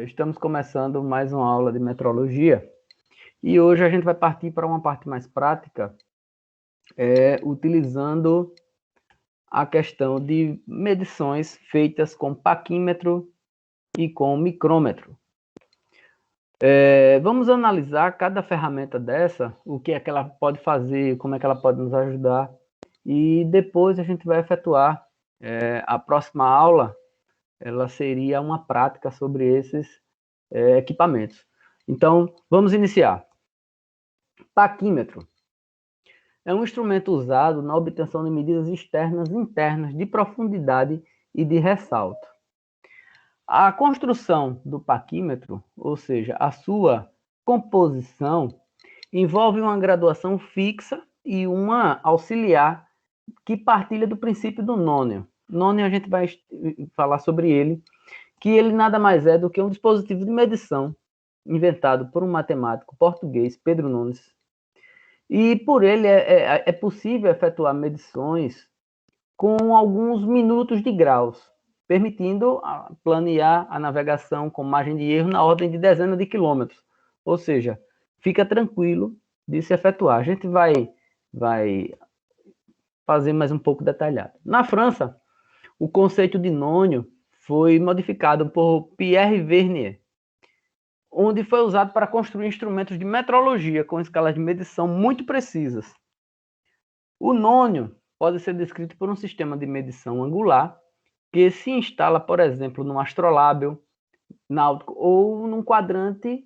Estamos começando mais uma aula de metrologia e hoje a gente vai partir para uma parte mais prática, utilizando a questão de medições feitas com paquímetro e com micrômetro. Vamos analisar cada ferramenta dessa, o que é que ela pode fazer, como é que ela pode nos ajudar, e depois a gente vai efetuar a próxima aula. Ela seria uma prática sobre esses equipamentos. Então, vamos iniciar. Paquímetro é um instrumento usado na obtenção de medidas externas e internas de profundidade e de ressalto. A construção do paquímetro, ou seja, a sua composição, envolve uma graduação fixa e uma auxiliar que partilha do princípio do nônio. Nônio a gente vai falar sobre ele, que ele nada mais é do que um dispositivo de medição inventado por um matemático português, Pedro Nunes. E por ele é possível efetuar medições com alguns minutos de graus, permitindo planear a navegação com margem de erro na ordem de dezenas de quilômetros. Ou seja, fica tranquilo de se efetuar. A gente vai fazer mais um pouco detalhado. Na França, o conceito de nônio foi modificado por Pierre Vernier, onde foi usado para construir instrumentos de metrologia com escalas de medição muito precisas. O nônio pode ser descrito por um sistema de medição angular que se instala, por exemplo, num astrolábio náutico ou num quadrante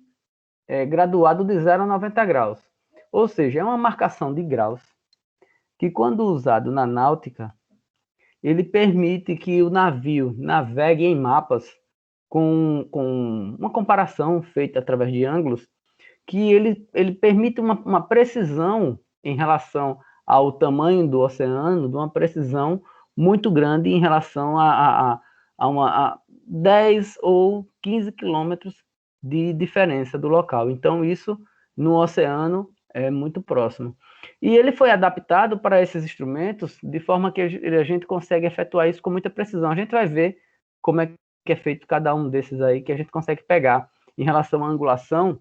graduado de 0 a 90 graus. Ou seja, é uma marcação de graus que, quando usado na náutica, ele permite que o navio navegue em mapas com uma comparação feita através de ângulos, que ele permite uma precisão em relação ao tamanho do oceano, de uma precisão muito grande em relação a 10 ou 15 quilômetros de diferença do local. Então, isso no oceano é muito próximo. E ele foi adaptado para esses instrumentos de forma que a gente consegue efetuar isso com muita precisão. A gente vai ver como é que é feito cada um desses aí, que a gente consegue pegar em relação à angulação,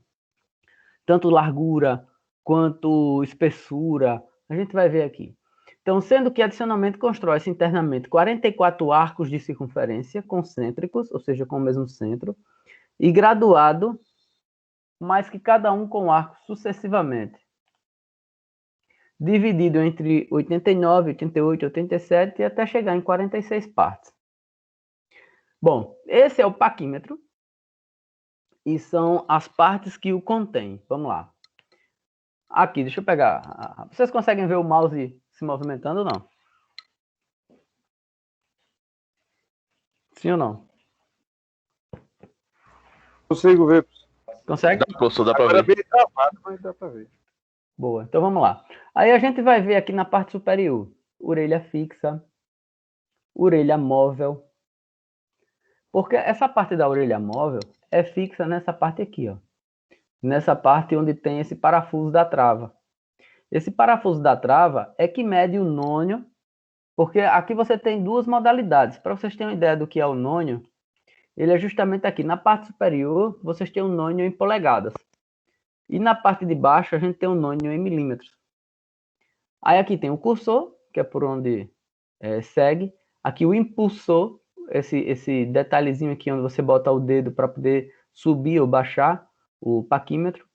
tanto largura quanto espessura, a gente vai ver aqui. Então, sendo que adicionalmente constrói-se internamente 44 arcos de circunferência concêntricos, ou seja, com o mesmo centro, e graduado, mas que cada um com arcos sucessivamente, dividido entre 89, 88, 87 e até chegar em 46 partes. Bom, esse é o paquímetro e são as partes que o contém. Vamos lá. Aqui, deixa eu pegar. Vocês conseguem ver o mouse se movimentando ou não? Sim ou não? Consigo ver. Consegue? Dá para ver. É bem travado, mas dá para ver. Boa, então vamos lá. Aí a gente vai ver aqui na parte superior, orelha fixa, orelha móvel. Porque essa parte da orelha móvel é fixa nessa parte aqui, ó. Nessa parte onde tem esse parafuso da trava. Esse parafuso da trava é que mede o nônio, porque aqui você tem duas modalidades. Para vocês terem uma ideia do que é o nônio, ele é justamente aqui. Na parte superior, vocês têm o nônio em polegadas. E na parte de baixo, a gente tem o nônio em milímetros. Aí aqui tem o cursor, que é por onde segue. Aqui o impulsor, esse detalhezinho aqui onde você bota o dedo para poder subir ou baixar o paquímetro.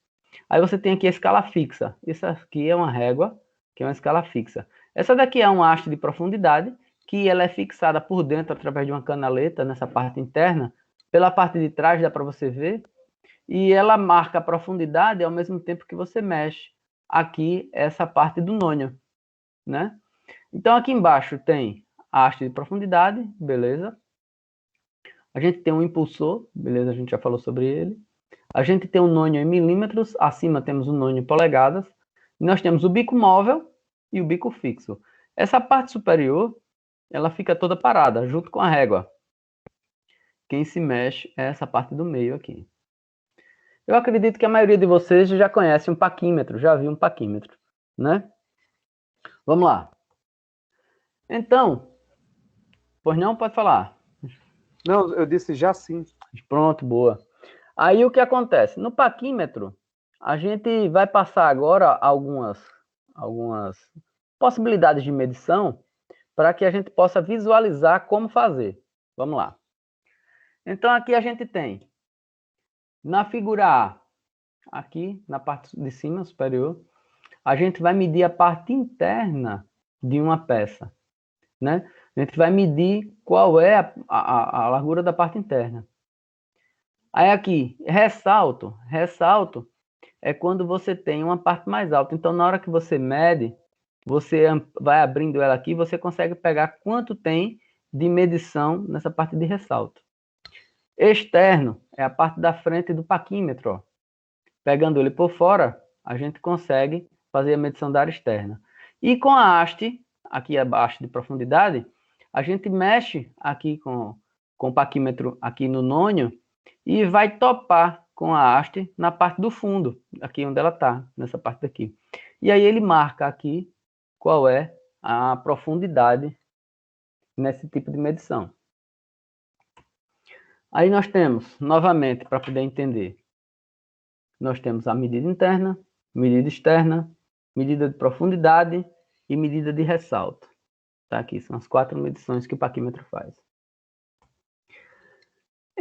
Aí você tem aqui a escala fixa. Isso aqui é uma régua, que é uma escala fixa. Essa daqui é uma haste de profundidade, que ela é fixada por dentro através de uma canaleta nessa parte interna. Pela parte de trás dá para você ver. E ela marca a profundidade ao mesmo tempo que você mexe aqui essa parte do nônio, né? Então aqui embaixo tem a haste de profundidade, beleza? A gente tem um impulsor, beleza? A gente já falou sobre ele. A gente tem um nônio em milímetros, acima temos o nônio em polegadas. E nós temos o bico móvel e o bico fixo. Essa parte superior, ela fica toda parada, junto com a régua. Quem se mexe é essa parte do meio aqui. Eu acredito que a maioria de vocês já conhece um paquímetro, já viu um paquímetro, né? Vamos lá. Então, pois não, pode falar. Não, eu disse já sim. Pronto, boa. Aí o que acontece? No paquímetro, a gente vai passar agora algumas possibilidades de medição para que a gente possa visualizar como fazer. Vamos lá. Então, aqui a gente tem, na figura A, aqui na parte de cima, superior, a gente vai medir a parte interna de uma peça, né? A gente vai medir qual é a largura da parte interna. Aí aqui, ressalto é quando você tem uma parte mais alta. Então, na hora que você mede, você vai abrindo ela aqui, você consegue pegar quanto tem de medição nessa parte de ressalto. Externo é a parte da frente do paquímetro, ó. Pegando ele por fora, a gente consegue fazer a medição da área externa. E com a haste, aqui abaixo de profundidade, a gente mexe aqui com o paquímetro aqui no nônio e vai topar com a haste na parte do fundo, aqui onde ela está, nessa parte daqui. E aí ele marca aqui qual é a profundidade nesse tipo de medição. Aí nós temos, novamente, para poder entender, nós temos a medida interna, medida externa, medida de profundidade e medida de ressalto. Tá aqui, são as 4 medições que o paquímetro faz.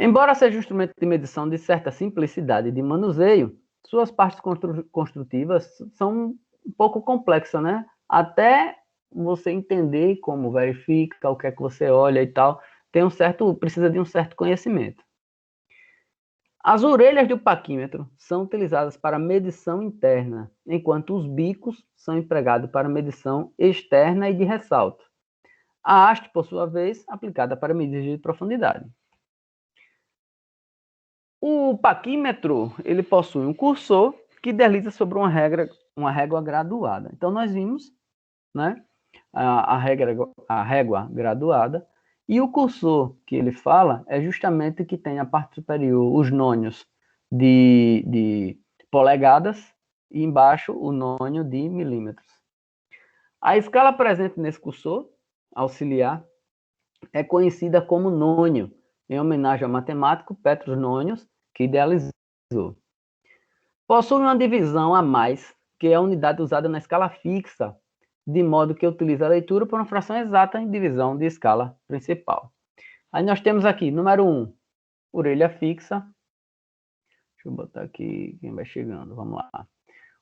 Embora seja um instrumento de medição de certa simplicidade de manuseio, suas partes construtivas são um pouco complexas, né? Até você entender como verifica, o que é que você olha e tal, precisa de um certo conhecimento. As orelhas do paquímetro são utilizadas para medição interna, enquanto os bicos são empregados para medição externa e de ressalto. A haste, por sua vez, aplicada para medidas de profundidade. O paquímetro, ele possui um cursor que desliza sobre uma régua graduada. Então, nós vimos, né, a régua graduada, e o cursor que ele fala é justamente que tem a parte superior os nônios de polegadas e embaixo o nônio de milímetros. A escala presente nesse cursor auxiliar é conhecida como nônio, em homenagem ao matemático Petrus Nônios, que idealizou. Possui uma divisão a mais, que é a unidade usada na escala fixa, de modo que utiliza a leitura por uma fração exata em divisão de escala principal. Aí nós temos aqui, número 1, orelha fixa. Deixa eu botar aqui quem vai chegando, vamos lá.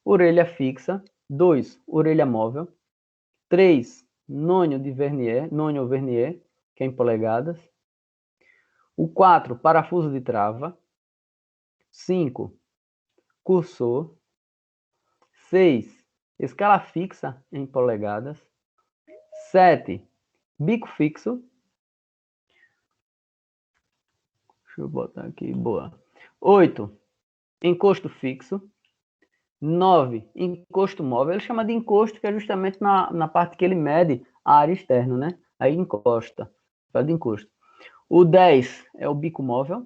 Orelha fixa. 2, orelha móvel. 3, nônio ou vernier, que é em polegadas. O 4, parafuso de trava. 5, cursor. 6, escala fixa em polegadas. 7, bico fixo. Deixa eu botar aqui, boa. 8, encosto fixo. 9, encosto móvel. Ele chama de encosto, que é justamente na parte que ele mede a área externa, né? Aí encosta, fala de encosto. O 10 é o bico móvel.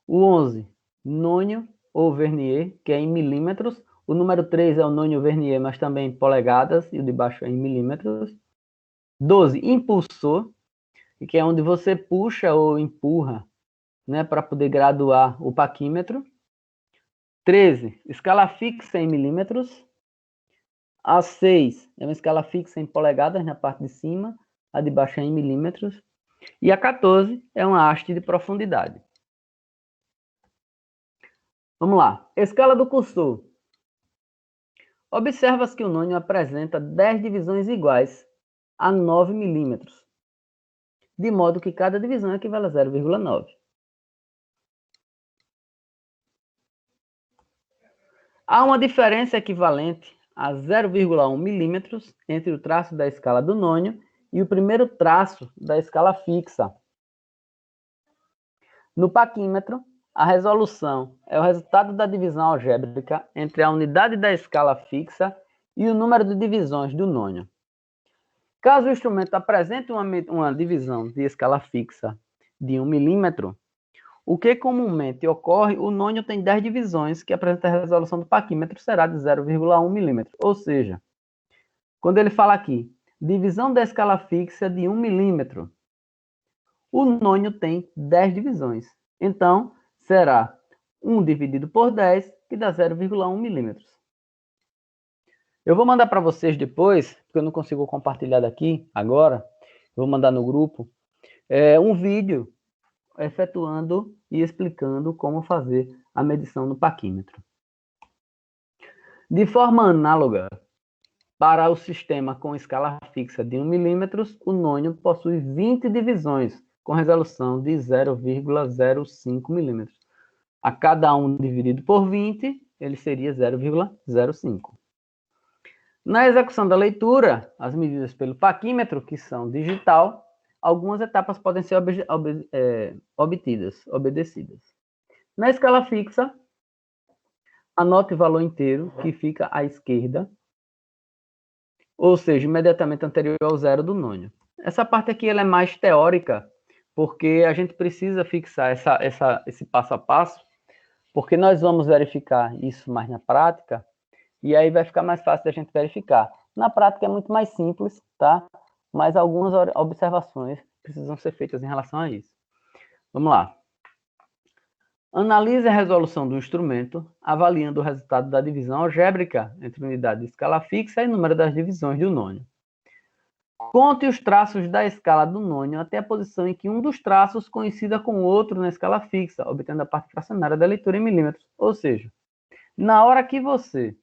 O 11, nônio ou vernier, que é em milímetros. O número 3 é o nônio vernier, mas também em polegadas, e o de baixo é em milímetros. 12, impulsor, que é onde você puxa ou empurra, né, para poder graduar o paquímetro. 13, escala fixa em milímetros. A 6 é uma escala fixa em polegadas na parte de cima, a de baixo é em milímetros. E a 14 é uma haste de profundidade. Vamos lá, escala do cursor. Observa-se que o nônio apresenta 10 divisões iguais a 9 milímetros, de modo que cada divisão equivale a 0,9. Há uma diferença equivalente a 0,1 milímetros entre o traço da escala do nônio e o primeiro traço da escala fixa. No paquímetro, a resolução é o resultado da divisão algébrica entre a unidade da escala fixa e o número de divisões do nônio. Caso o instrumento apresente uma divisão de escala fixa de 1 milímetro, o que comumente ocorre, o nônio tem 10 divisões, que apresenta a resolução do paquímetro será de 0,1 milímetro. Ou seja, quando ele fala aqui, divisão da escala fixa de 1 milímetro, o nônio tem 10 divisões. Então, será 1 dividido por 10, que dá 0,1 milímetros. Eu vou mandar para vocês depois, porque eu não consigo compartilhar daqui agora, eu vou mandar no grupo, um vídeo efetuando e explicando como fazer a medição no paquímetro. De forma análoga, para o sistema com escala fixa de 1 milímetro, o nônio possui 20 divisões, com resolução de 0,05 milímetros. A cada 1 dividido por 20, ele seria 0,05. Na execução da leitura, as medidas pelo paquímetro, que são digital, algumas etapas podem ser obedecidas. Na escala fixa, anote o valor inteiro, que fica à esquerda, ou seja, imediatamente anterior ao zero do nônio. Essa parte aqui ela é mais teórica, porque a gente precisa fixar esse passo a passo, porque nós vamos verificar isso mais na prática, e aí vai ficar mais fácil da gente verificar. Na prática é muito mais simples, tá? Mas algumas observações precisam ser feitas em relação a isso. Vamos lá. Analise a resolução do instrumento, avaliando o resultado da divisão algébrica entre unidade de escala fixa e número das divisões do nônio. Conte os traços da escala do nônio até a posição em que um dos traços coincida com o outro na escala fixa, obtendo a parte fracionária da leitura em milímetros. Ou seja, na hora que você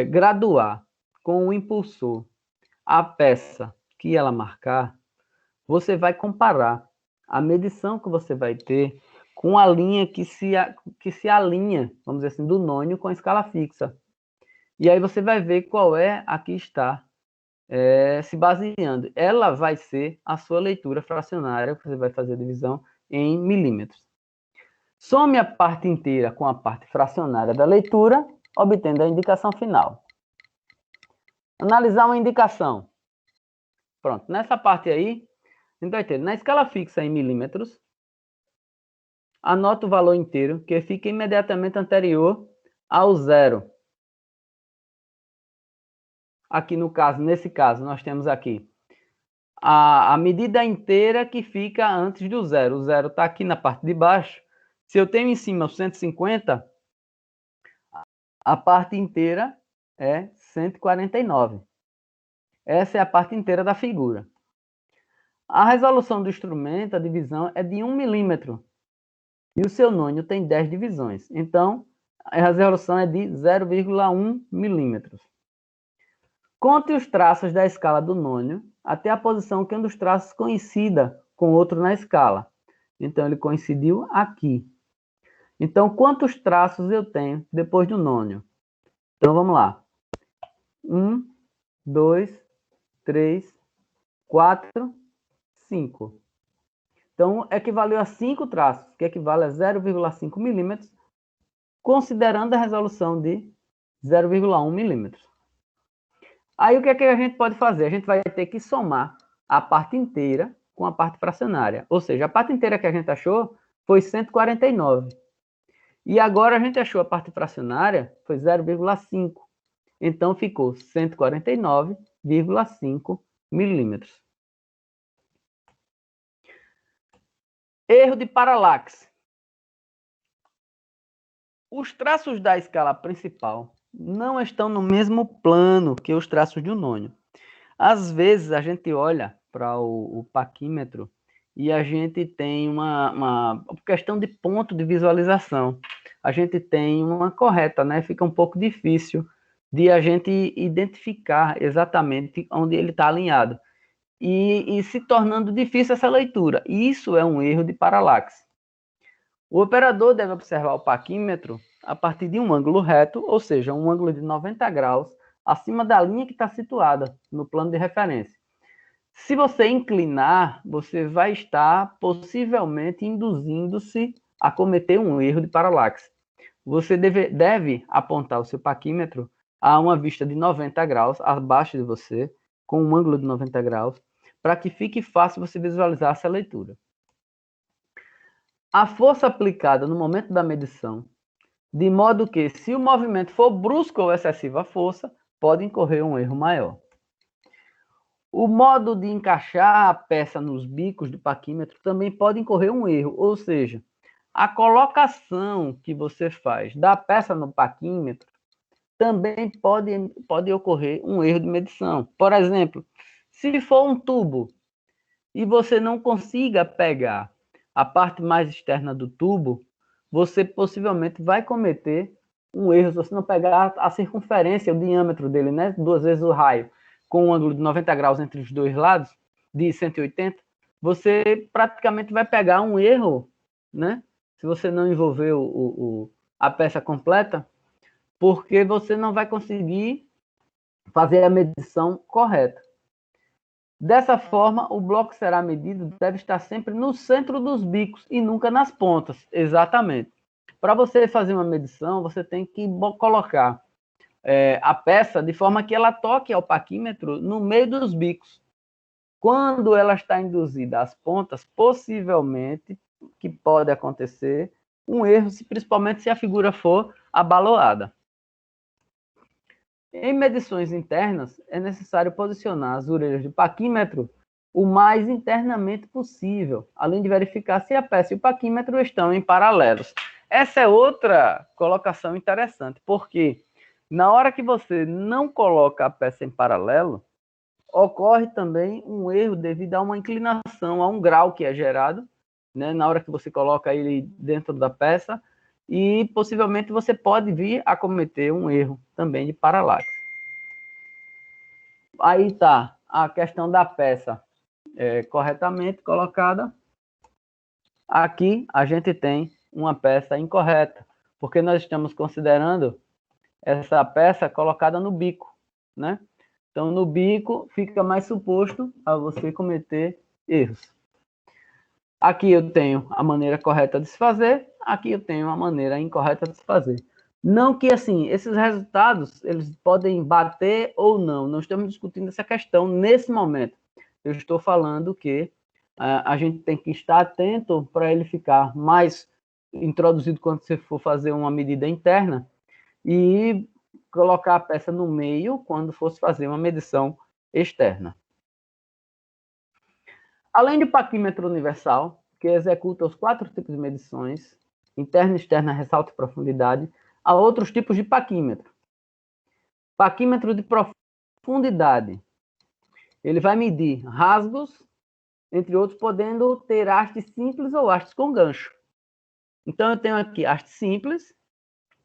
graduar com o impulsor a peça que ela marcar, você vai comparar a medição que você vai ter com a linha que se alinha, vamos dizer assim, do nônio com a escala fixa. E aí você vai ver qual é a que está se baseando. Ela vai ser a sua leitura fracionária, que você vai fazer a divisão em milímetros. Some a parte inteira com a parte fracionária da leitura, obtendo a indicação final. Analisar uma indicação. Pronto, nessa parte aí, a gente vai ter, na escala fixa em milímetros, anota o valor inteiro, que fica imediatamente anterior ao zero. Aqui no caso, nesse caso, nós temos aqui a medida inteira que fica antes do zero. O zero está aqui na parte de baixo. Se eu tenho em cima o 150, a parte inteira é 149. Essa é a parte inteira da figura. A resolução do instrumento, a divisão, é de 1 milímetro. E o seu nônio tem 10 divisões. Então, a resolução é de 0,1 milímetros. Conte os traços da escala do nônio até a posição que um dos traços coincida com outro na escala. Então, ele coincidiu aqui. Então, quantos traços eu tenho depois do nônio? Então, vamos lá. 1, 2, 3, 4, 5. Então, equivaleu a 5 traços, que equivale a 0,5 milímetros, considerando a resolução de 0,1 milímetros. Aí, o que é que a gente pode fazer? A gente vai ter que somar a parte inteira com a parte fracionária. Ou seja, a parte inteira que a gente achou foi 149. E agora a gente achou a parte fracionária, foi 0,5. Então, ficou 149,5 milímetros. Erro de paralaxe. Os traços da escala principal não estão no mesmo plano que os traços de um nônio. Às vezes, a gente olha para o paquímetro e a gente tem uma questão de ponto de visualização. A gente tem uma correta, né? Fica um pouco difícil de a gente identificar exatamente onde ele está alinhado. E se tornando difícil essa leitura. Isso é um erro de paralaxe. O operador deve observar o paquímetro a partir de um ângulo reto, ou seja, um ângulo de 90 graus, acima da linha que está situada no plano de referência. Se você inclinar, você vai estar possivelmente induzindo-se a cometer um erro de paralaxe. Você deve apontar o seu paquímetro a uma vista de 90 graus, abaixo de você, com um ângulo de 90 graus, para que fique fácil você visualizar essa leitura. A força aplicada no momento da medição, de modo que, se o movimento for brusco ou excessivo à força, pode incorrer um erro maior. O modo de encaixar a peça nos bicos do paquímetro também pode incorrer um erro, ou seja, a colocação que você faz da peça no paquímetro também pode ocorrer um erro de medição. Por exemplo, se for um tubo e você não consiga pegar a parte mais externa do tubo, você possivelmente vai cometer um erro se você não pegar a circunferência, o diâmetro dele, né? 2 vezes o raio, com um ângulo de 90 graus entre os dois lados, de 180, você praticamente vai pegar um erro, né? Se você não envolver a peça completa, porque você não vai conseguir fazer a medição correta. Dessa forma, o bloco será medido deve estar sempre no centro dos bicos e nunca nas pontas, exatamente. Para você fazer uma medição, você tem que colocar a peça de forma que ela toque ao paquímetro no meio dos bicos. Quando ela está induzida às pontas, possivelmente, que pode acontecer, um erro, principalmente se a figura for abaloada. Em medições internas, é necessário posicionar as orelhas do paquímetro o mais internamente possível, além de verificar se a peça e o paquímetro estão em paralelos. Essa é outra colocação interessante, porque na hora que você não coloca a peça em paralelo, ocorre também um erro devido a uma inclinação, a um grau que é gerado, né, na hora que você coloca ele dentro da peça, e possivelmente você pode vir a cometer um erro também de paralaxe. Aí está a questão da peça corretamente colocada. Aqui a gente tem uma peça incorreta, porque nós estamos considerando essa peça colocada no bico, né? Então, no bico fica mais suposto a você cometer erros. Aqui eu tenho a maneira correta de se fazer, aqui eu tenho a maneira incorreta de se fazer. Não que, assim, esses resultados, eles podem bater ou não estamos discutindo essa questão nesse momento. Eu estou falando que a gente tem que estar atento para ele ficar mais introduzido quando você for fazer uma medida interna e colocar a peça no meio quando fosse fazer uma medição externa. Além do paquímetro universal, que executa os 4 tipos de medições, interna, externa, ressalto e profundidade, há outros tipos de paquímetro. Paquímetro de profundidade. Ele vai medir rasgos, entre outros, podendo ter hastes simples ou hastes com gancho. Então, eu tenho aqui hastes simples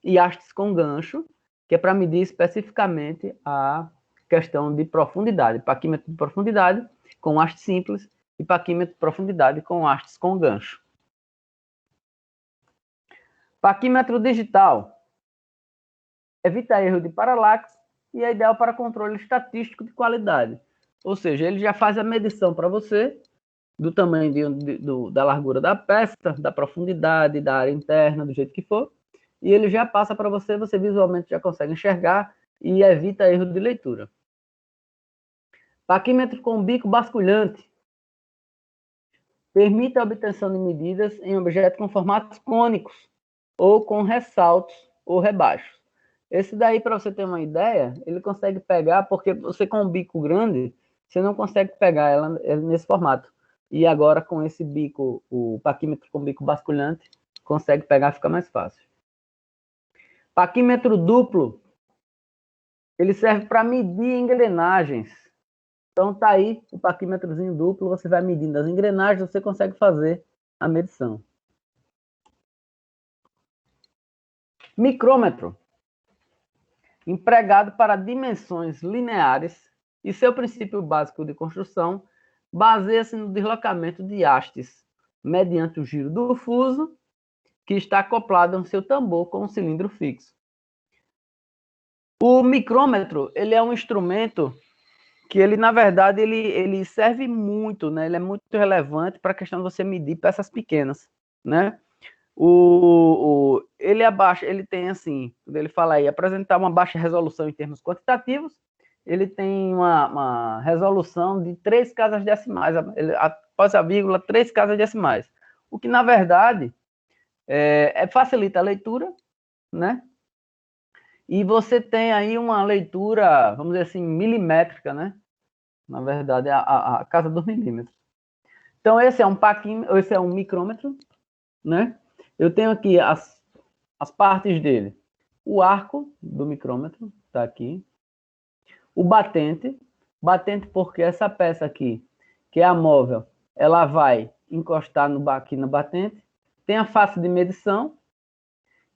e hastes com gancho, que é para medir especificamente a questão de profundidade. Paquímetro de profundidade com haste simples e paquímetro de profundidade com hastes com gancho. Paquímetro digital. Evita erro de paralaxe e é ideal para controle estatístico de qualidade. Ou seja, ele já faz a medição para você do tamanho da largura da peça, da profundidade, da área interna, do jeito que for, e ele já passa para você, você visualmente já consegue enxergar e evita erro de leitura. Paquímetro com bico basculhante. Permite a obtenção de medidas em objetos com formatos cônicos ou com ressaltos ou rebaixos. Esse daí, para você ter uma ideia, ele consegue pegar, porque você com um bico grande, você não consegue pegar ela nesse formato. E agora, com esse bico, o paquímetro com bico basculhante, consegue pegar, fica mais fácil. Paquímetro duplo. Ele serve para medir engrenagens. Então, tá aí o paquímetrozinho duplo, você vai medindo as engrenagens, você consegue fazer a medição. Micrômetro. Empregado para dimensões lineares e seu princípio básico de construção baseia-se no deslocamento de hastes mediante o giro do fuso que está acoplado ao seu tambor com um cilindro fixo. O micrômetro, ele é um instrumento que ele, na verdade, ele serve muito, né? Ele é muito relevante para a questão de você medir peças pequenas, né? Ele tem assim, quando ele fala aí, apresentar uma baixa resolução em termos quantitativos, ele tem uma resolução de 3 casas decimais, após a vírgula, 3 casas decimais. O que, na verdade, facilita a leitura, né? E você tem aí uma leitura, vamos dizer assim, milimétrica, né? Na verdade, a casa dos milímetros. Então, esse é um micrômetro, né? eu tenho aqui as partes dele. O arco do micrômetro, está aqui. O batente porque essa peça aqui, que é a móvel, ela vai encostar aqui na batente. Tem a face de medição,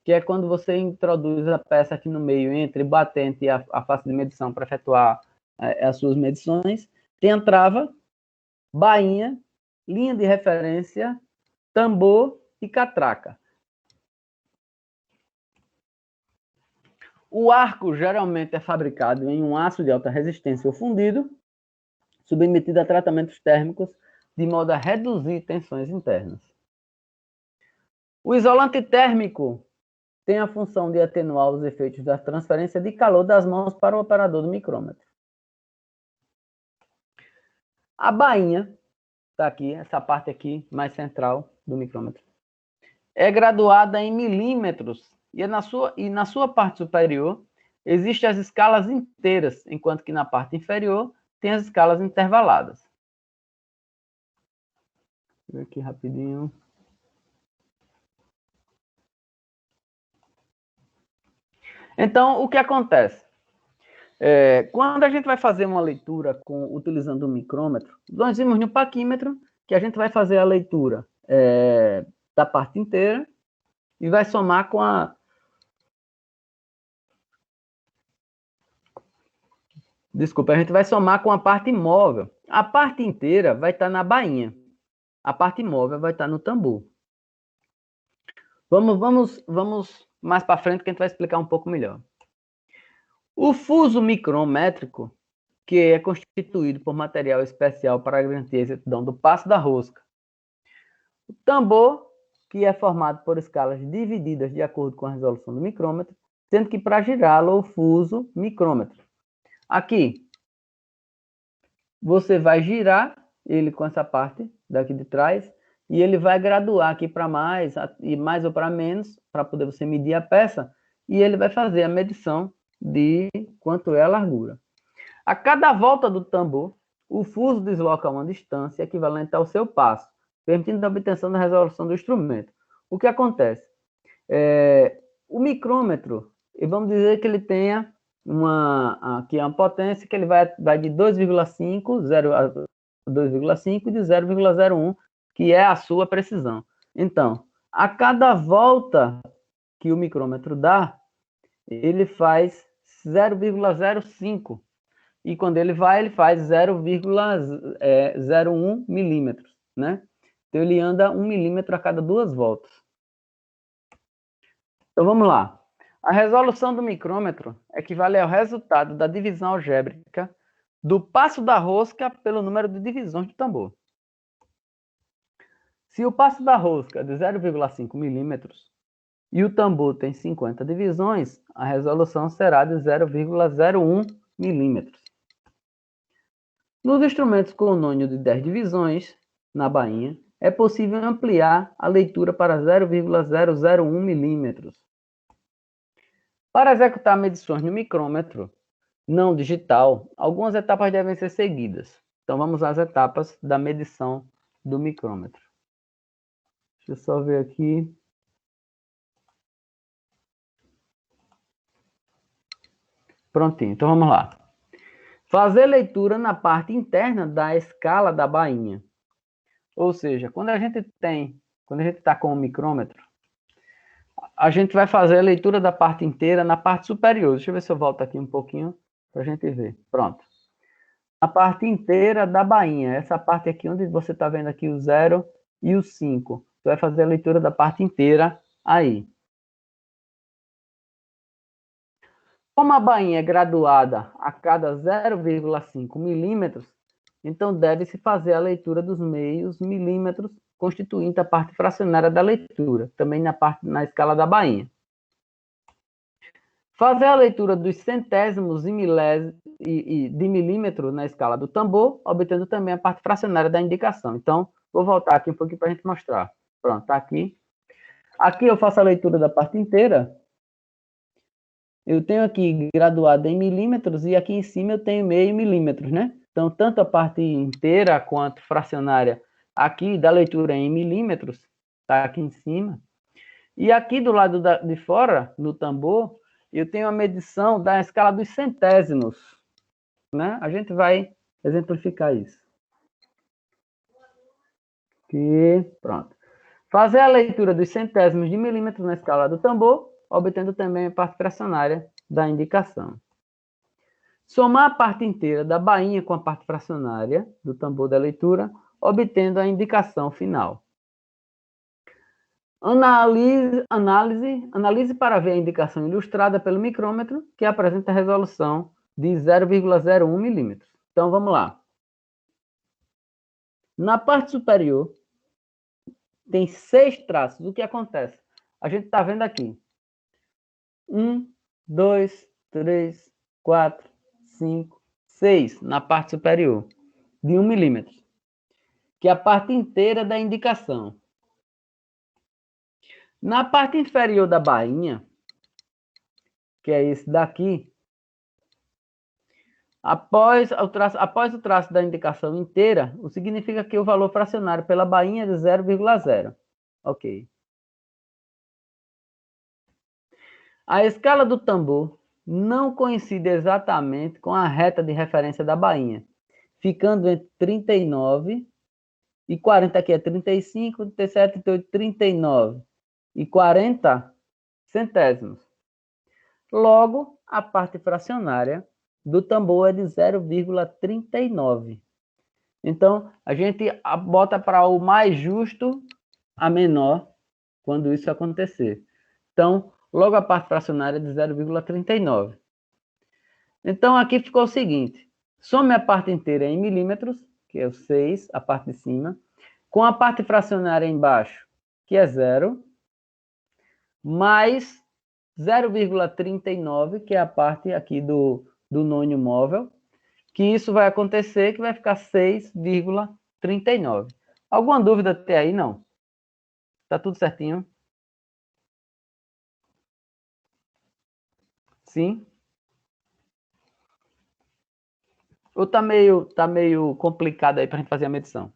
que é quando você introduz a peça aqui no meio, entre batente e a face de medição, para efetuar as suas medições. Tem a trava, bainha, linha de referência, tambor e catraca. O arco geralmente é fabricado em um aço de alta resistência ou fundido, submetido a tratamentos térmicos, de modo a reduzir tensões internas. O isolante térmico tem a função de atenuar os efeitos da transferência de calor das mãos para o operador do micrômetro. A bainha, está aqui, essa parte aqui mais central do micrômetro, é graduada em milímetros e na sua parte superior existem as escalas inteiras, enquanto que na parte inferior tem as escalas intervaladas. Vou ver aqui rapidinho. Então, o que acontece? Quando a gente vai fazer uma leitura utilizando o micrômetro, nós vimos no paquímetro que a gente vai fazer a leitura da parte inteira e vai somar com a... Desculpa, a gente vai somar com a parte móvel. A parte inteira vai estar na bainha. A parte móvel vai estar no tambor. Vamos mais para frente que a gente vai explicar um pouco melhor. O fuso micrométrico, que é constituído por material especial para garantir a exatidão do passo da rosca. O tambor, que é formado por escalas divididas de acordo com a resolução do micrômetro, sendo que para girá-lo, o fuso micrômetro. Aqui, você vai girar ele com essa parte daqui de trás, e ele vai graduar aqui para mais, e mais ou para menos, para poder você medir a peça, e ele vai fazer a medição de quanto é a largura. A cada volta do tambor, o fuso desloca uma distância equivalente ao seu passo, permitindo a obtenção da resolução do instrumento. O que acontece? O micrômetro, vamos dizer que ele tenha aqui uma potência que ele vai de 2,5 a 2,5 e de 0,01, que é a sua precisão. Então, a cada volta que o micrômetro dá, ele faz 0,05. E quando ele faz 0,01 milímetros, né? Então, ele anda 1 milímetro a cada 2 voltas. Então, vamos lá. A resolução do micrômetro equivale ao resultado da divisão algébrica do passo da rosca pelo número de divisões do tambor. Se o passo da rosca é de 0,5 milímetros e o tambor tem 50 divisões, a resolução será de 0,01 milímetros. Nos instrumentos com nônio de 10 divisões, na bainha, é possível ampliar a leitura para 0,001 milímetros. Para executar medições no micrômetro não digital, algumas etapas devem ser seguidas. Então, vamos às etapas da medição do micrômetro. Deixa eu só ver aqui. Prontinho, então vamos lá. Fazer leitura na parte interna da escala da bainha. Ou seja, quando a gente está com o micrômetro, a gente vai fazer a leitura da parte inteira na parte superior. Deixa eu ver se eu volto aqui um pouquinho para a gente ver. Pronto. A parte inteira da bainha. Essa parte aqui onde você está vendo aqui o 0 e o 5. Você vai fazer a leitura da parte inteira aí. Como a bainha é graduada a cada 0,5 milímetros, então deve-se fazer a leitura dos meios milímetros, constituindo a parte fracionária da leitura, também na escala da bainha. Fazer a leitura dos centésimos de milímetro na escala do tambor, obtendo também a parte fracionária da indicação. Então, vou voltar aqui um pouquinho para a gente mostrar. Pronto, está aqui. Aqui eu faço a leitura da parte inteira. Eu tenho aqui graduado em milímetros e aqui em cima eu tenho meio milímetros, né? Então, tanto a parte inteira quanto fracionária aqui da leitura em milímetros, está aqui em cima. E aqui do lado de fora, no tambor, eu tenho a medição da escala dos centésimos, né? A gente vai exemplificar isso. Aqui, pronto. Fazer a leitura dos centésimos de milímetros na escala do tambor, obtendo também a parte fracionária da indicação. Somar a parte inteira da bainha com a parte fracionária do tambor da leitura, obtendo a indicação final. Analise para ver a indicação ilustrada pelo micrômetro, que apresenta a resolução de 0,01 milímetros. Então, vamos lá. Na parte superior, tem 6 traços. O que acontece? A gente está vendo aqui. 1, 2, 3, 4, 5, 6 na parte superior, de 1 milímetro, que é a parte inteira da indicação. Na parte inferior da bainha, que é esse daqui, após o traço da indicação inteira, o significa que o valor fracionário pela bainha é de 0,0. Ok. A escala do tambor não coincide exatamente com a reta de referência da bainha, ficando entre 39 e 40, aqui é 35, 37, 38, 39 e 40 centésimos. Logo, a parte fracionária do tambor é de 0,39. Então, a gente bota para o mais justo a menor quando isso acontecer. Então, logo a parte fracionária é de 0,39. Então, aqui ficou o seguinte. Some a parte inteira em milímetros, que é o 6, a parte de cima, com a parte fracionária embaixo, que é 0, mais 0,39, que é a parte aqui do nônio móvel, que isso vai acontecer, que vai ficar 6,39. Alguma dúvida até aí? Não? Tá tudo certinho? Sim? Ou tá meio complicado aí para a gente fazer a medição?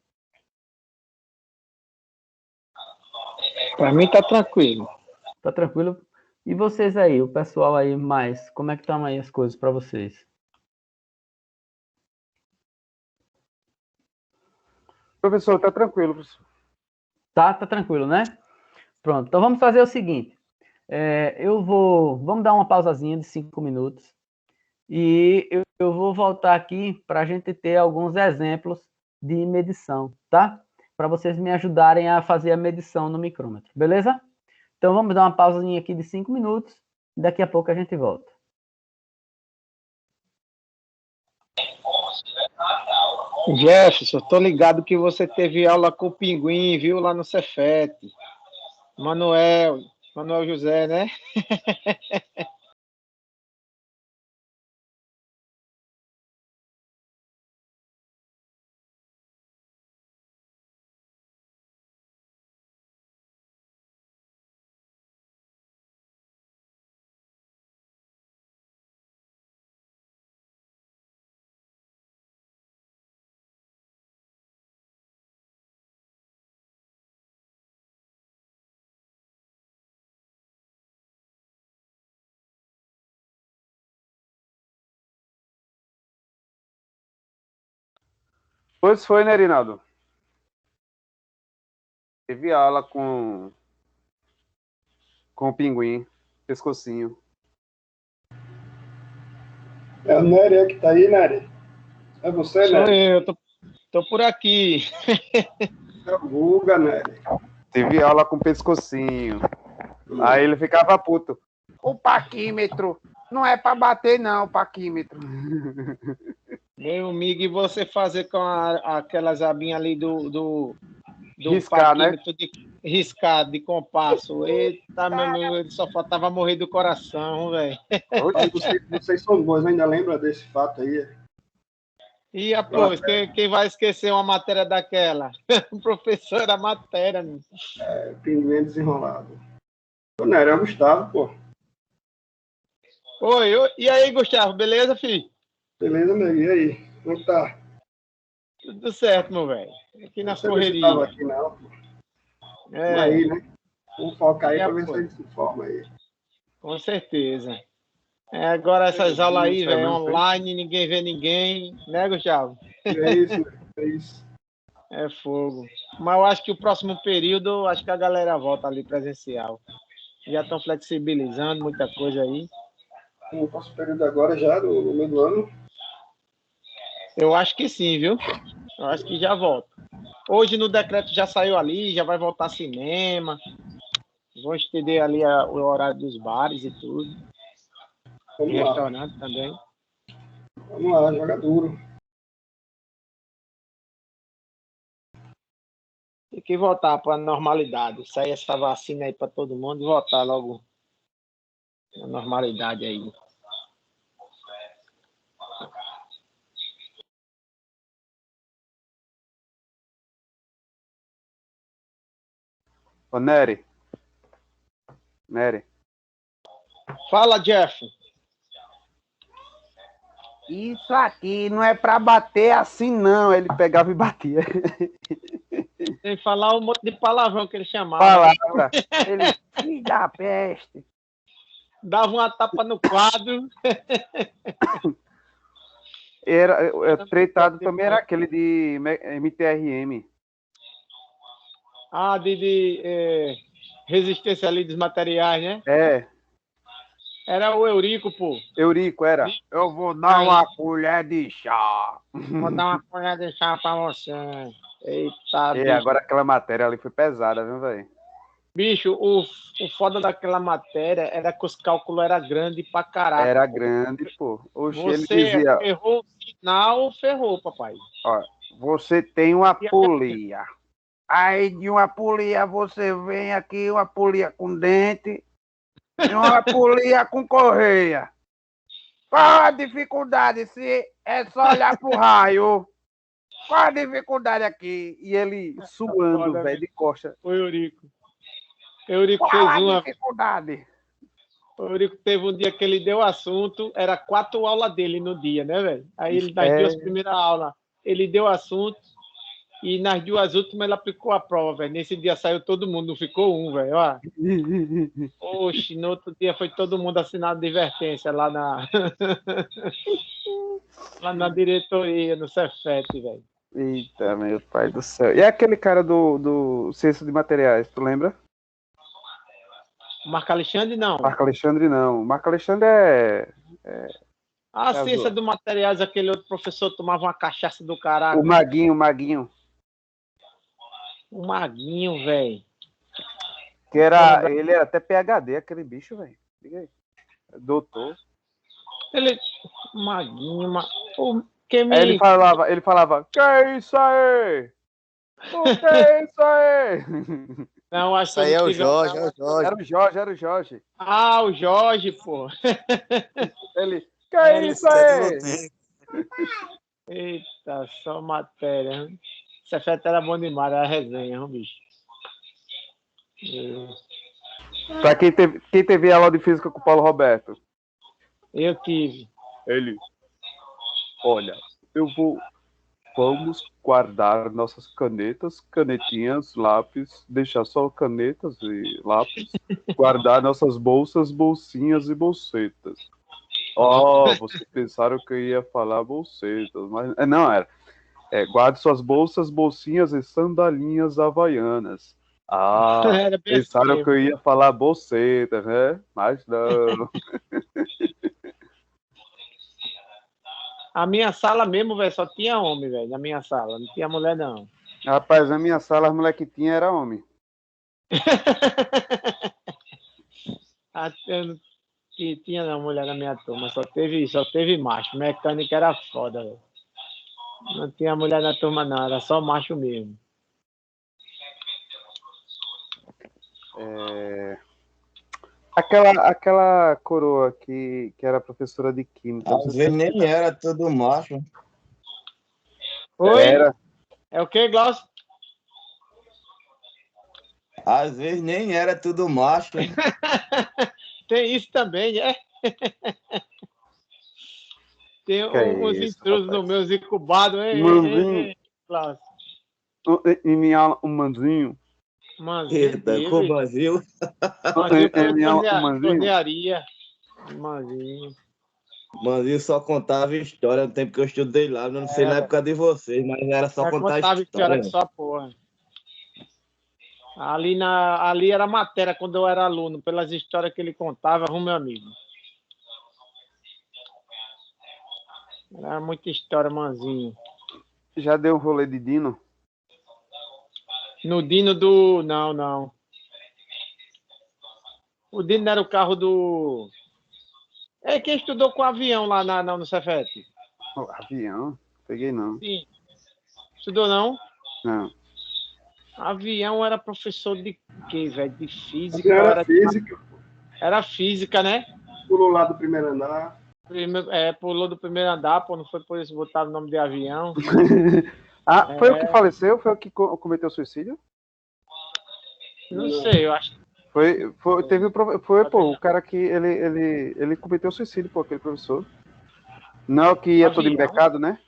Para mim tá tranquilo. Tá tranquilo? E vocês aí, o pessoal aí mais, como é que estão aí as coisas para vocês? Professor, tá tranquilo, professor. Tá tranquilo, né? Pronto, então vamos fazer o seguinte. Vamos dar uma pausazinha de 5 minutos e eu vou voltar aqui para a gente ter alguns exemplos de medição, tá? Para vocês me ajudarem a fazer a medição no micrômetro, beleza? Então vamos dar uma pausazinha aqui de 5 minutos e daqui a pouco a gente volta. Jefferson, tô ligado que você teve aula com o Pinguim, viu, lá no Cefet. Manuel José, né? Pois foi, né, Rinaldo? Teve aula com o Pinguim, pescocinho. É o Nery que tá aí, Nery? É você, Sou Nery? eu, tô por aqui. É o Guga, Nery. Teve aula com pescocinho. Aí ele ficava puto. O paquímetro não é para bater, não, o paquímetro. Meu amigo, e você fazer com aquelas abinhas ali do Riscar, né? paquímetro de riscado, de compasso. Eita, meu amigo, ele só faltava morrer do coração, velho. Vocês são bons, ainda lembra desse fato aí? E após, quem vai esquecer uma matéria daquela? O professor da matéria, meu. Pinguim desenrolado. Ô, Nery, é o Gustavo, pô. Oi, e aí, Gustavo, beleza, filho? Beleza, Nery? E aí? Como é que tá? Tudo certo, meu velho. Aqui nas Você não estava correrias. aqui, não, pô. É. Aí, né? Vamos focar aí Já para ver se a foi. gente se forma aí. Com certeza. Agora essas aulas aí, velho, Não, online, ninguém vê ninguém, né, Gustavo? É isso, é isso. É fogo. Mas eu acho que o próximo período, acho que a galera volta ali presencial. Já estão flexibilizando muita coisa aí. No próximo período agora, já, no meio do ano. Eu acho que sim, viu? Eu acho que já volta. Hoje no decreto já saiu ali, já vai voltar cinema. Vão estender ali o horário dos bares e tudo. Vamos E lá. restaurante também. Vamos lá, joga duro. Tem que voltar para a normalidade. Sair essa vacina aí para todo mundo e voltar logo à normalidade aí. Ô, Nery. Nery. Fala, Jeff. Isso aqui não é pra bater assim, não. Ele pegava e batia. Sem falar um monte de palavrão que ele chamava. Palavra. Ele, filho da peste. Dava uma tapa no quadro. Tretado também era aquele de MTRM. Ah, de resistência ali dos materiais, né? É, Era o Eurico, pô. Eurico era. Eu vou dar uma colher de chá. Vou dar uma colher de chá pra você. Eita, E bicho. agora aquela matéria ali foi pesada, viu, velho? Bicho, o foda daquela matéria era que os cálculos eram grandes pra caraca. Era pô. grande, pô. Oxe, ele Você dizia, errou o sinal, ferrou, papai. ó, você tem uma polia. Aí de uma polia você vem aqui, uma polia com dente e uma polia com correia. Qual a dificuldade se é só olhar pro raio? Qual a dificuldade aqui? E ele suando, Foda, velho, de costa. O Eurico. Eurico Qual fez a uma. dificuldade? O Eurico teve um dia que ele deu assunto, era 4 aulas dele no dia, né, velho? Aí ele, nas 2 primeiras aulas, ele deu assunto e nas 2 últimas ele aplicou a prova, velho. Nesse dia saiu todo mundo, não ficou um, velho. Oxe, no outro dia foi todo mundo assinado advertência lá na lá na diretoria, no Cefet, velho. Eita, meu pai do céu. E aquele cara do Ciência de Materiais, tu lembra? Marco Alexandre, não. Marco Alexandre não. Marco Alexandre é A Casou. ciência do materiais, aquele outro professor tomava uma cachaça do caraca. o Maguinho. O Maguinho, velho. Que era, ele era até PhD, aquele bicho, velho. Diga aí. Doutor. Ele. Maguinho, o que me. Aí ele falava, que é isso aí? O que é isso aí? Não, acho que Isso aí é o tive- Jorge, é o Jorge. Era o Jorge. Ah, o Jorge, pô. Ele, que é isso aí? Eita, só matéria. Cefet era bom demais, era resenha, hein, bicho. Pra quem teve aula de física com o Paulo Roberto. Eu tive. Ele, olha, vamos guardar nossas canetinhas, lápis, deixar só canetas e lápis, guardar nossas bolsas, bolsinhas e bolsetas. Oh, vocês pensaram que eu ia falar bolsetas, mas não era. Guarde suas bolsas, bolsinhas e sandalinhas havaianas. Ah, Era bem pensaram assim que eu ia falar bolsetas, né? Mas não. A minha sala mesmo, velho, só tinha homem, velho, na minha sala. Não tinha mulher, não. Rapaz, na minha sala, as moleques que tinha era homem. Eu não tinha não, mulher na minha turma, só teve macho. Mecânica era foda, velho. Não tinha mulher na turma, não, era só macho mesmo. Aquela coroa que era professora de química. Às vezes nem era tudo macho. Oi? Era. É o que, Glaucio? Às vezes nem era tudo macho. Tem isso também, é? Tem Que é uns isso, intrusos rapaz? no meu incubado, hein, Manzinho. Glaucio? Em minha aula, um manzinho. Manzinho Eita, com o teve. Manzinho. Manzinho foi Manzinho? tornearia. Manzinho. Manzinho só contava história no tempo que eu estudei lá. Eu não sei na É, época de vocês, mas era só contar contava história história. que só porra. Ali era matéria quando eu era aluno, pelas histórias que ele contava, meu amigo. Era muita história, Manzinho. Já deu um rolê de Dino? No Dino do. Não, não. O Dino era o carro do. É quem estudou com o avião lá no Cefet. Oh, avião? Peguei não. Sim. Estudou não? Não. Avião era professor de quê, velho? De física? Avião era física, Era física, né? pulou lá do primeiro andar. Pulou do primeiro andar, pô, não foi por isso que botaram o nome de avião. Foi o que faleceu? Foi o que cometeu suicídio? Não sei, eu acho. O cara que ele cometeu suicídio, pô, aquele professor. Não é o que ia todo embecado, né?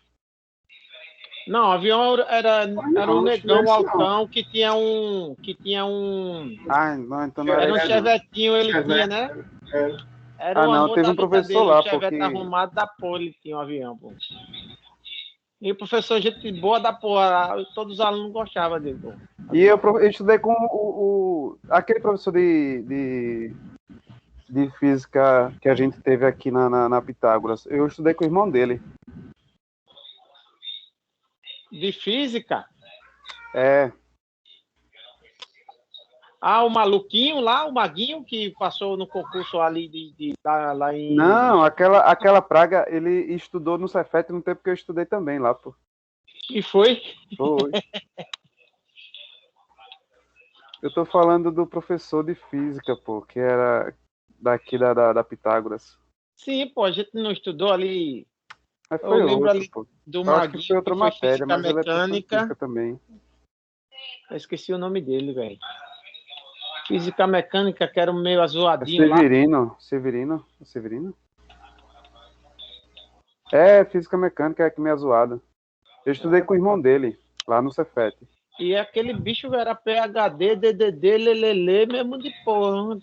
Não, o avião era um negão não. altão que tinha um. Ah, não, então não Era um era. chevetinho, ele Chevette, tinha, né? era. Era o não, amor teve da um vida professor dele, lá, o chevette porque- arrumado da porra, ele tinha um avião, pô. E o professor, gente boa da porra, todos os alunos gostavam dele, pô. E eu estudei com aquele professor de física que a gente teve aqui na Pitágoras. Eu estudei com o irmão dele. De física? É, Ah, o maluquinho lá, o maguinho que passou no concurso ali lá em... não, aquela praga, ele estudou no Cefet no tempo que eu estudei também lá, pô. E foi? Foi. Eu tô falando do professor de física, pô, que era daqui da Pitágoras. Sim, pô, a gente não estudou ali. Mas Eu foi lembro outro, ali pô. do Eu acho que maguinho foi outra que foi matéria, física mas ele é professor de mecânica. física também. Eu esqueci o nome dele, velho. Física mecânica, que era um meio É azoadinho lá. Severino? É, física mecânica é que meio zoada. Eu estudei com o irmão dele, lá no Cefet. E aquele bicho era PhD, DDD, lelele, mesmo de porra.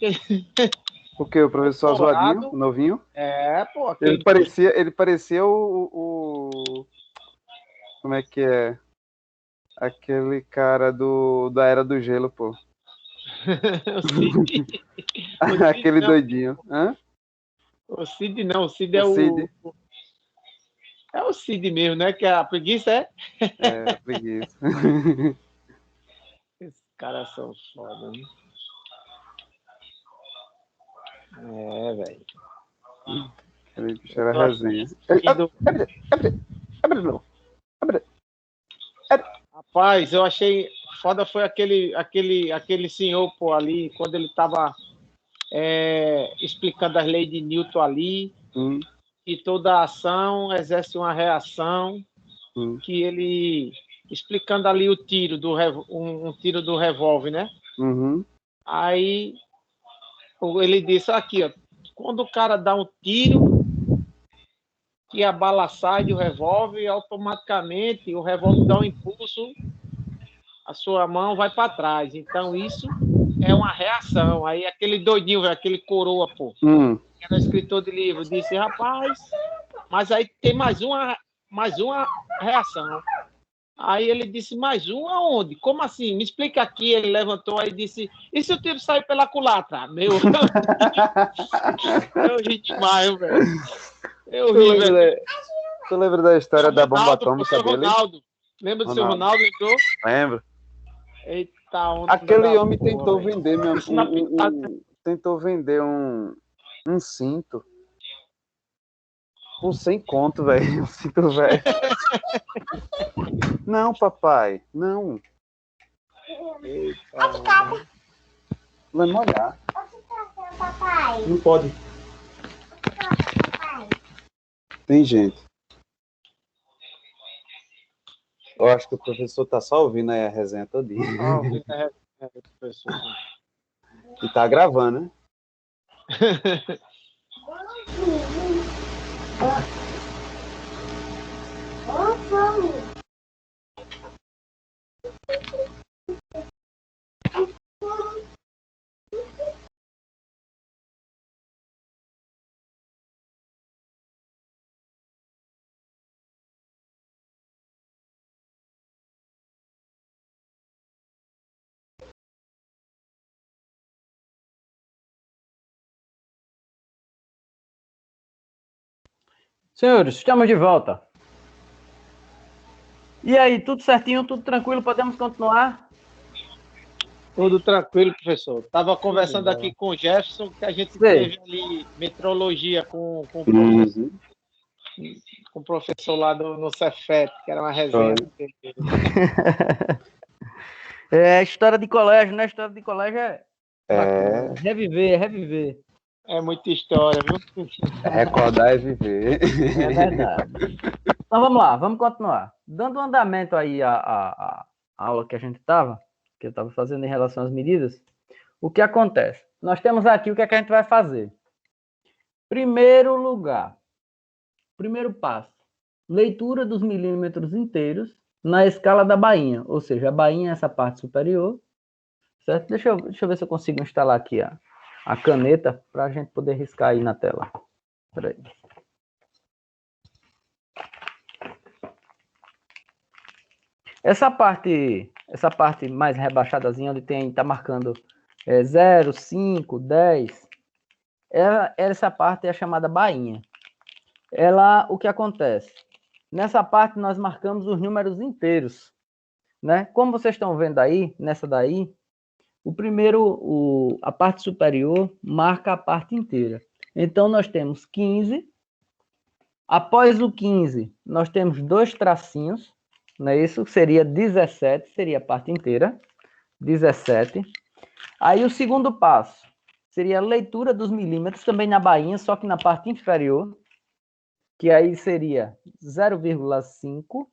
Porque o professor Doutorado. azoadinho, o novinho, É, pô. ele parecia o... Como é que é? Aquele cara da Era do Gelo, pô. O Cid. Aquele não. doidinho. Hã? O Cid não, o Cid é O Cid. É o Cid mesmo, né? Que a preguiça é? É, preguiça. Esses caras são foda, né? É, velho. Aquele bicho era resenha. Rapaz, eu achei foda foi aquele senhor, pô, ali, quando ele tava explicando as leis de Newton ali, que toda ação exerce uma reação, que ele explicando ali o tiro um tiro do revólver, né? Uhum. Aí ele disse aqui, ó, quando o cara dá um tiro que a bala sai do revólver, automaticamente o revólver dá um impulso, a sua mão vai para trás. Então isso é uma reação. Aí aquele doidinho, velho, aquele coroa, pô, que era escritor de livro, disse, rapaz, mas aí tem mais uma reação. Aí ele disse, mais um aonde? Como assim? Me explica aqui. Ele levantou aí e disse, e se o tiro sair pela culatra? Eu ri demais, velho. Eu ri, velho. Tu lembra da história da bomba atômica dele? Ronaldo. Lembra do seu Ronaldo, lembrou? Lembro. Eita, onde aquele homem tentou véio. vender tentou vender um cinto por 100 conto, velho. Um cinto velho. Não, papai, não. Eita, vai molhar. Papai. Não pode. Tem gente. Eu acho que o professor tá só ouvindo aí a resenha todinha. ouvindo a resenha do professor. E tá gravando, né? Senhores, estamos de volta. E aí, tudo certinho, tudo tranquilo? Podemos continuar? Tudo tranquilo, professor. Estava conversando aqui com o Jefferson, que a gente Sei. teve ali metrologia Uhum. com o professor lá no Cefet, que era uma resenha. É história de colégio, né? História de colégio é bacana. É, Reviver, reviver. É muita história, viu? recordar é viver. É verdade. Então vamos lá, vamos continuar. Dando andamento aí à aula que a gente estava, que eu estava fazendo em relação às medidas, o que acontece? Nós temos aqui o que é que a gente vai fazer. Primeiro lugar, primeiro passo, leitura dos milímetros inteiros na escala da bainha, ou seja, a bainha é essa parte superior, certo? Deixa eu ver se eu consigo instalar aqui a caneta para a gente poder riscar aí na tela. Espera aí. Essa parte mais rebaixadazinha, onde tá marcando 0, 5, 10, essa parte é a chamada bainha. O que acontece? Nessa parte nós marcamos os números inteiros, né? Como vocês estão vendo aí, nessa daí, a parte superior marca a parte inteira. Então nós temos 15. Após o 15, nós temos 2 tracinhos, não é isso? Seria 17, seria a parte inteira. 17. Aí o segundo passo seria a leitura dos milímetros, também na bainha, só que na parte inferior, que aí seria 0,5.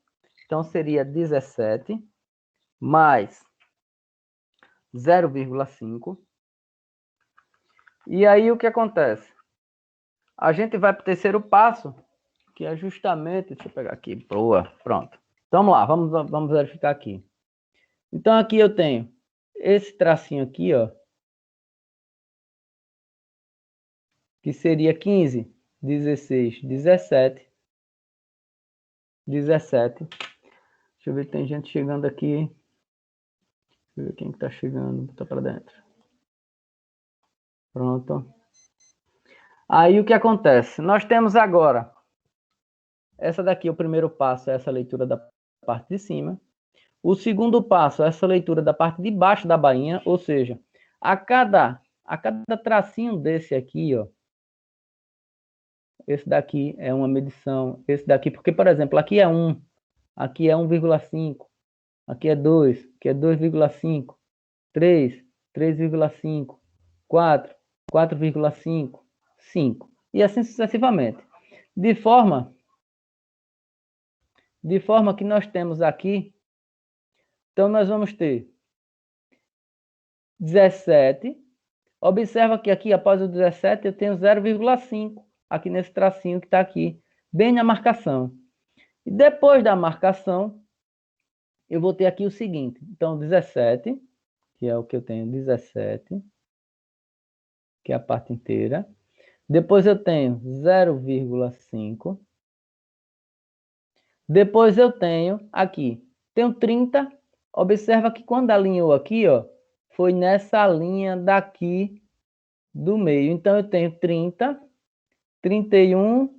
Então seria 17 mais 0,5. E aí o que acontece? A gente vai para o terceiro passo, que é justamente... Deixa eu pegar aqui. Boa, pronto. Então vamos lá, vamos verificar aqui. Então aqui eu tenho esse tracinho aqui, ó, que seria 15, 16, 17. 17. Deixa eu ver, tem gente chegando aqui. Deixa eu ver quem que tá chegando. Tá para dentro. Pronto. Aí o que acontece? Nós temos agora essa daqui, o primeiro passo é essa leitura da parte de cima. O segundo passo é essa leitura da parte de baixo da bainha, ou seja, a cada tracinho desse aqui, ó, esse daqui é uma medição, esse daqui, porque, por exemplo, aqui é 1, aqui é 1,5, aqui é 2, aqui é 2,5, 3, 3,5, 4, 4,5, 5, e assim sucessivamente. De forma que nós temos aqui, então nós vamos ter 17. Observa que aqui, após o 17, eu tenho 0,5 aqui nesse tracinho que está aqui, bem na marcação. E depois da marcação, eu vou ter aqui o seguinte. Então, 17, que é o que eu tenho, 17, que é a parte inteira. Depois eu tenho 0,5. Depois eu tenho aqui, tenho 30. Observa que quando alinhou aqui, ó, foi nessa linha daqui do meio. Então, eu tenho 30, 31,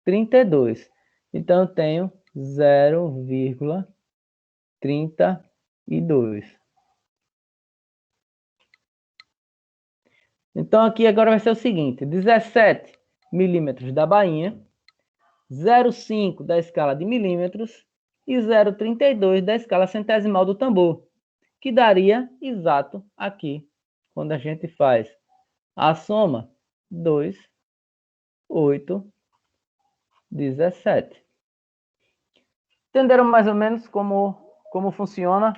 32. Então, eu tenho 0,32. Então, aqui agora vai ser o seguinte: 17 milímetros da bainha, 0,5 da escala de milímetros e 0,32 da escala centesimal do tambor, que daria exato aqui, quando a gente faz a soma, 2, 8, 17. Entenderam mais ou menos como funciona?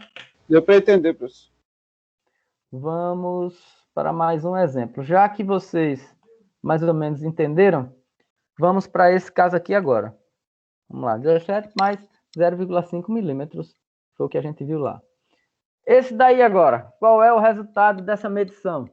Deu para entender, professor. Vamos para mais um exemplo. Já que vocês mais ou menos entenderam, vamos para esse caso aqui agora. Vamos lá, 17 mais 0,5 milímetros. Foi o que a gente viu lá. Esse daí agora, qual é o resultado dessa medição?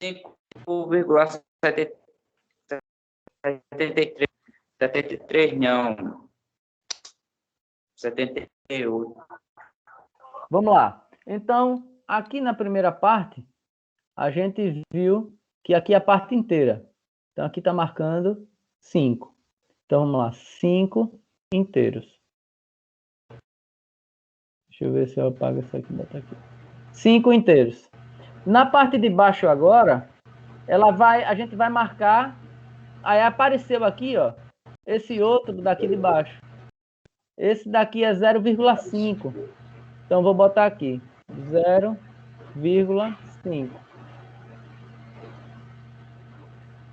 Cinco vírgula 73, 73 não. 78. Vamos lá. Então, aqui na primeira parte, a gente viu que aqui é a parte inteira. Então, aqui está marcando 5. Então, vamos lá. 5 inteiros. Deixa eu ver se eu apago isso aqui e botar aqui. 5 inteiros. Na parte de baixo agora, a gente vai marcar. Aí apareceu aqui, ó, esse outro daqui de baixo. Esse daqui é 0,5. Então, vou botar aqui 0,5.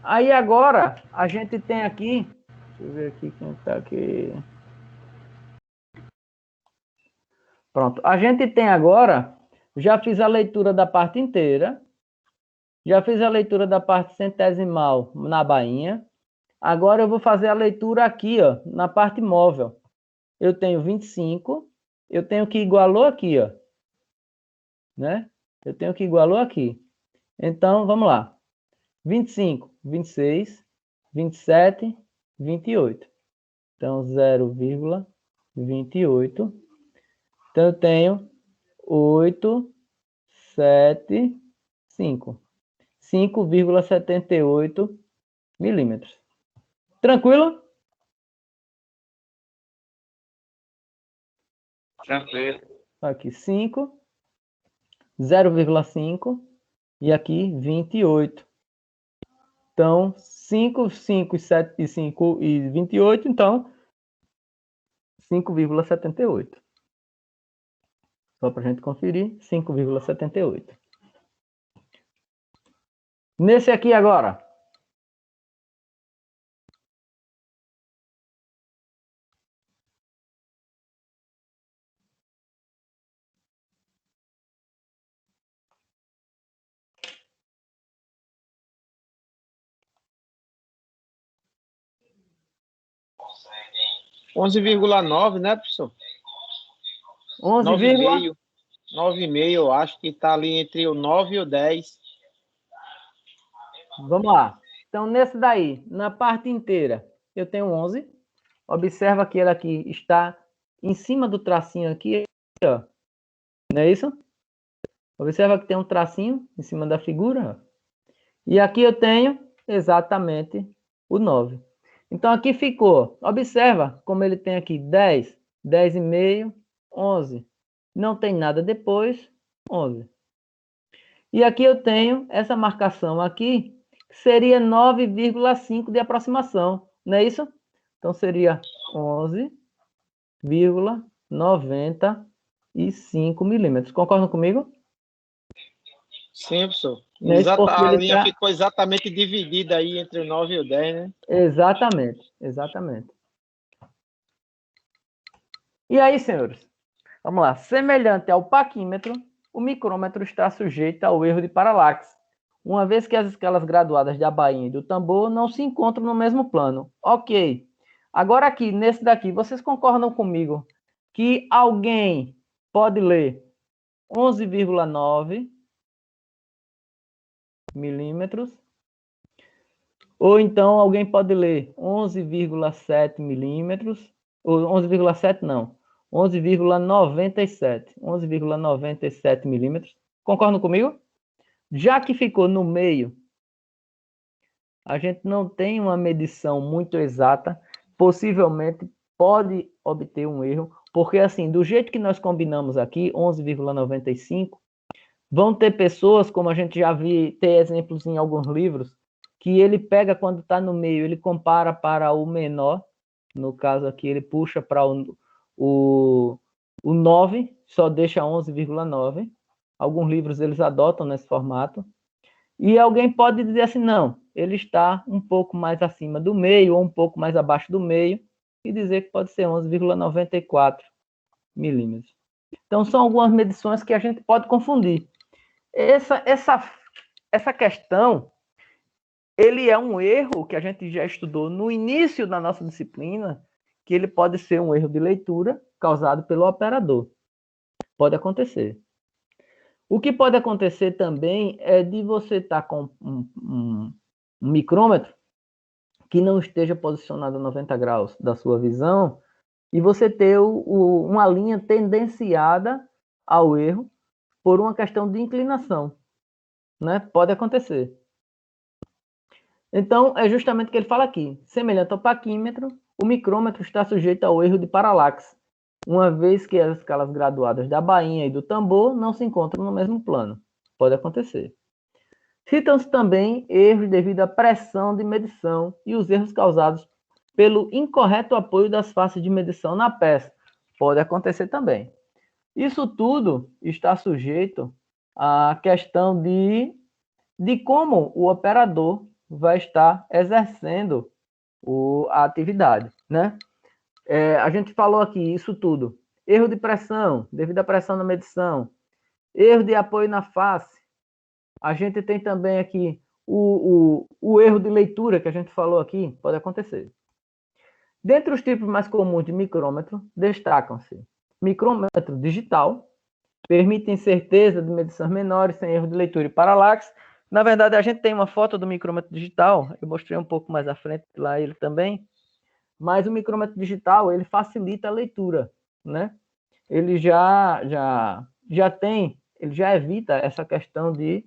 Aí agora, a gente tem aqui... Deixa eu ver aqui quem está aqui. Pronto. A gente tem agora... Já fiz a leitura da parte inteira. Já fiz a leitura da parte centesimal na bainha. Agora eu vou fazer a leitura aqui, ó, na parte móvel. Eu tenho 25. Eu tenho que igualou aqui, ó. Né? Eu tenho que igualou aqui. Então, vamos lá. 25, 26, 27, 28. Então, 0,28. Então, eu tenho 8, 7, 5. 5,78 milímetros. Tranquilo? Tranquilo. Aqui 5, 0,5 e aqui 28. Então, 5, 5, 7 e 5 e 28, então 5,78. Só para a gente conferir, 5,78. Nesse aqui agora. Onze 11,9, né, professor? 11, 9,5. 9,5, eu acho que está ali entre o 9 e o 10. Vamos lá. Então, nesse daí, na parte inteira, eu tenho 11. Observa que ele aqui está em cima do tracinho aqui, ó. Não é isso? Observa que tem um tracinho em cima da figura. Ó. E aqui eu tenho exatamente o 9. Então, aqui ficou. Observa como ele tem aqui 10, 10,5, 11. Não tem nada depois, 11. E aqui eu tenho essa marcação aqui, que seria 9,5 de aproximação. Não é isso? Então, seria 11,95 milímetros. Concordam comigo? Sim, professor. Não é isso porque A ele linha tá... ficou exatamente dividida aí entre o 9 e o 10, né? Exatamente, exatamente. E aí, senhores? Vamos lá. Semelhante ao paquímetro, o micrômetro está sujeito ao erro de paralaxe, uma vez que as escalas graduadas da bainha e do tambor não se encontram no mesmo plano. Ok. Agora aqui, nesse daqui, vocês concordam comigo que alguém pode ler 11,9 milímetros, ou então alguém pode ler 11,7 milímetros, ou 11,7 não, 11,97 milímetros. Concordam comigo? Já que ficou no meio, a gente não tem uma medição muito exata, possivelmente pode obter um erro, porque assim, do jeito que nós combinamos aqui, 11,95, vão ter pessoas, como a gente já viu, ter exemplos em alguns livros, que ele pega quando está no meio, ele compara para o menor, no caso aqui ele puxa para o 9, só deixa 11,9. Alguns livros eles adotam nesse formato. E alguém pode dizer assim, não, ele está um pouco mais acima do meio ou um pouco mais abaixo do meio e dizer que pode ser 11,94 milímetros. Então, são algumas medições que a gente pode confundir. Essa questão, ele é um erro que a gente já estudou no início da nossa disciplina, que ele pode ser um erro de leitura causado pelo operador. Pode acontecer. O que pode acontecer também é de você estar com um micrômetro que não esteja posicionado a 90 graus da sua visão e você ter uma linha tendenciada ao erro por uma questão de inclinação, né? Pode acontecer. Então, é justamente o que ele fala aqui. Semelhante ao paquímetro, o micrômetro está sujeito ao erro de paralaxe, uma vez que as escalas graduadas da bainha e do tambor não se encontram no mesmo plano. Pode acontecer. Citam-se também erros devido à pressão de medição e os erros causados pelo incorreto apoio das faces de medição na peça. Pode acontecer também. Isso tudo está sujeito à questão de como o operador vai estar exercendo a atividade, né? A gente falou aqui isso tudo. Erro de pressão, devido à pressão na medição. Erro de apoio na face. A gente tem também aqui o erro de leitura que a gente falou aqui, pode acontecer. Dentre os tipos mais comuns de micrômetro, destacam-se micrômetro digital, permitem certeza de medições menores sem erro de leitura e paralaxe. Na verdade, a gente tem uma foto do micrômetro digital, eu mostrei um pouco mais à frente lá ele também, mas o micrômetro digital, ele facilita a leitura, né? Ele já evita essa questão de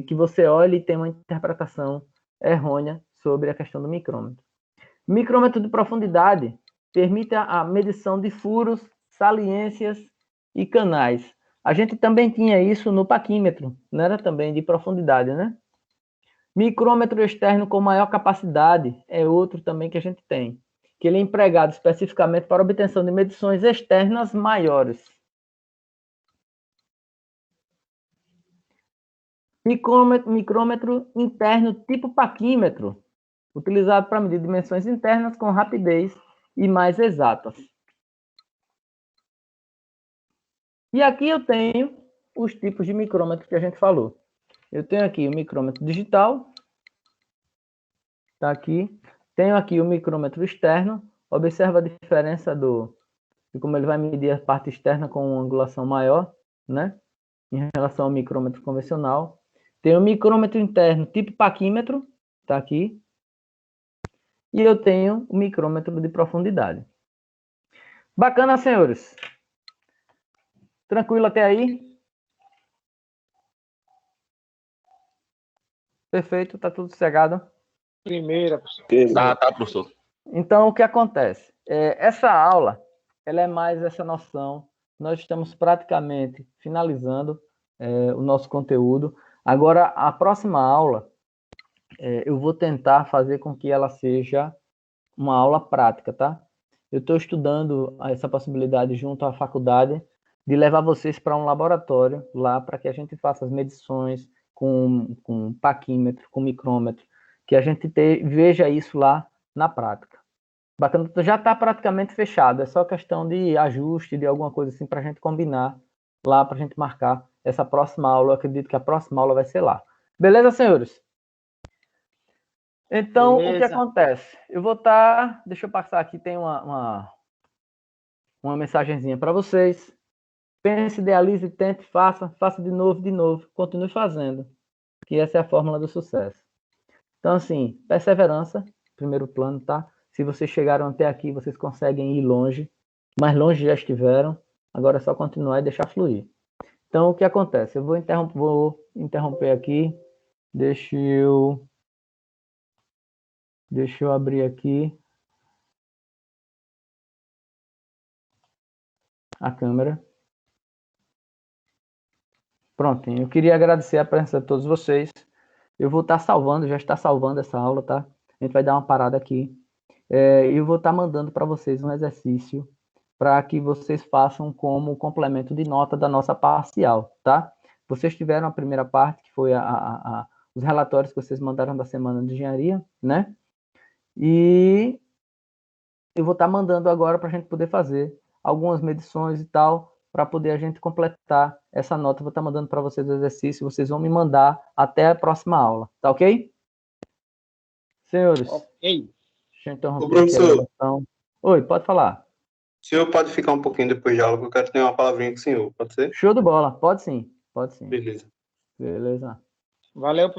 que você olhe e tem uma interpretação errônea sobre a questão do micrômetro. Micrômetro de profundidade permite a medição de furos, saliências e canais. A gente também tinha isso no paquímetro, não era também de profundidade, né? Micrômetro externo com maior capacidade é outro também que a gente tem, que ele é empregado especificamente para obtenção de medições externas maiores. Micrômetro interno tipo paquímetro, utilizado para medir dimensões internas com rapidez e mais exatas. E aqui eu tenho os tipos de micrômetro que a gente falou. Eu tenho aqui o micrômetro digital, está aqui. Tenho aqui o micrômetro externo. Observa a diferença de como ele vai medir a parte externa com uma angulação maior, né? Em relação ao micrômetro convencional. Tem o micrômetro interno tipo paquímetro, está aqui. E eu tenho o micrômetro de profundidade. Bacana, senhores? Tranquilo até aí? Perfeito, tá tudo sossegado. Primeira, professor. Tá, professor. Então, o que acontece? Essa aula, ela é mais essa noção. Nós estamos praticamente finalizando o nosso conteúdo. Agora, a próxima aula, eu vou tentar fazer com que ela seja uma aula prática, tá? Eu estou estudando essa possibilidade junto à faculdade de levar vocês para um laboratório lá para que a gente faça as medições com paquímetro, com micrômetro, que a gente veja isso lá na prática. Bacana, já está praticamente fechado, é só questão de ajuste, de alguma coisa assim para a gente combinar lá, para a gente marcar essa próxima aula. Eu acredito que a próxima aula vai ser lá. Beleza, senhores? Então, beleza. O que acontece? Eu vou estar... Deixa eu passar aqui, tem uma mensagenzinha para vocês. Pense, idealize, tente, faça de novo, continue fazendo. Que essa é a fórmula do sucesso. Então, assim, perseverança, primeiro plano, tá? Se vocês chegaram até aqui, vocês conseguem ir longe. Mais longe já estiveram. Agora é só continuar e deixar fluir. Então, o que acontece? Eu vou interromper aqui. Deixa eu abrir aqui a câmera. Pronto, eu queria agradecer a presença de todos vocês. Eu vou estar salvando, já está salvando essa aula, tá? A gente vai dar uma parada aqui. Eu vou estar mandando para vocês um exercício para que vocês façam como complemento de nota da nossa parcial, tá? Vocês tiveram a primeira parte, que foi os relatórios que vocês mandaram da semana de engenharia, né? E eu vou estar mandando agora para a gente poder fazer algumas medições e tal, para poder a gente completar essa nota. Eu vou estar mandando para vocês o exercício, vocês vão me mandar até a próxima aula, tá ok? Senhores, ok. Deixa eu interromper aqui a gravação. Oi, pode falar. O senhor pode ficar um pouquinho depois de aula, porque eu quero ter uma palavrinha com o senhor, pode ser? Show de bola, pode sim, pode sim. Beleza. Beleza. Valeu,